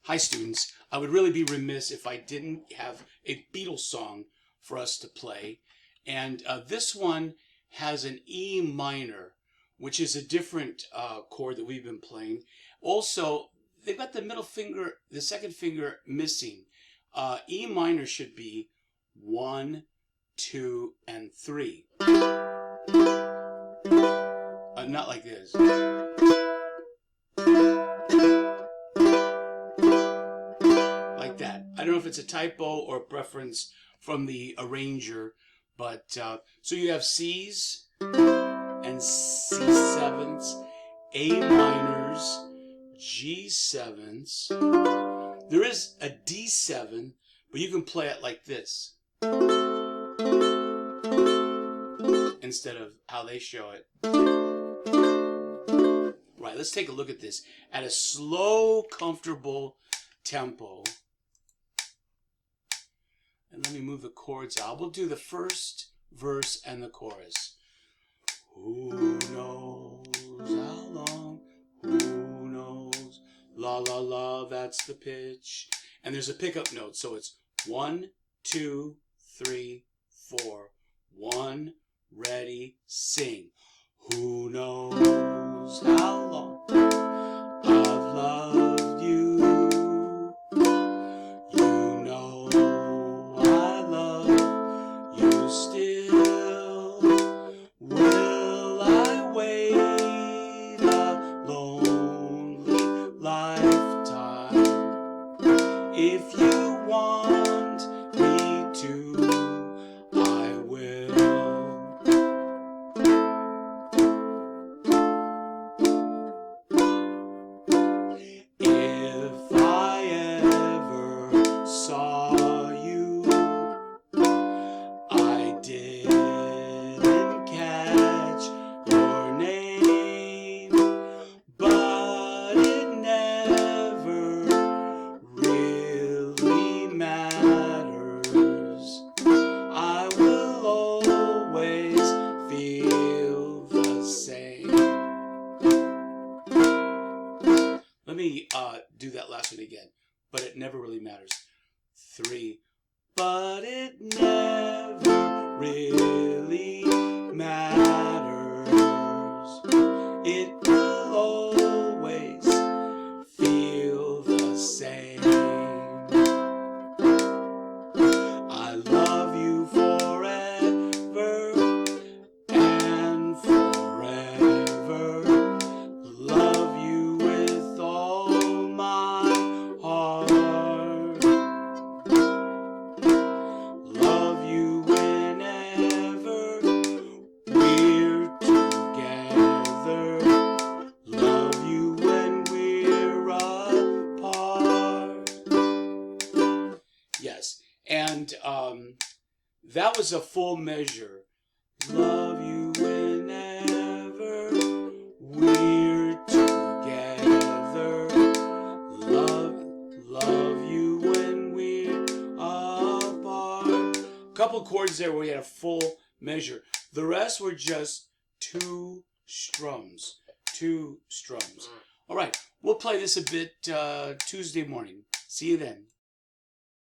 Hi students, I would really be remiss if I didn't have a Beatles song for us to play. And this one has an E minor, which is a different chord that we've been playing. Also, they've got the middle finger, the second finger missing. E minor should be 1, 2, and 3. Not like this. Like that. I don't know if it's a typo or a preference from the arranger, but so you have C's and C7s, A minors, G7s. There is a D7, but you can play it like this instead of how they show it. Right, let's take a look at this at a slow, comfortable tempo. And let me move the chords out. We'll do the first verse and the chorus. Who knows how long? Who knows? La la la, that's the pitch. And there's a pickup note, so it's 1, 2, 3, 4. 1, ready, sing. Who knows how long I've loved you? You know I love you still. Will I wait a lonely lifetime? If you want me to, I will. If I ever saw you, I didn't catch your name, but it never really matters. I will always feel the same. Let me do that last one again. But it never really matters. 3. But it never really matters. It will always feel the same. I love you forever and forever. Love you with all my heart. Love you whenever we're together. Love you when we're apart. Yes, and that was a full measure. Love you whenever we're together. Love you when we're apart. A couple chords there where we had a full measure. The rest were just 2 strums. 2 strums. All right, we'll play this a bit Tuesday morning. See you then.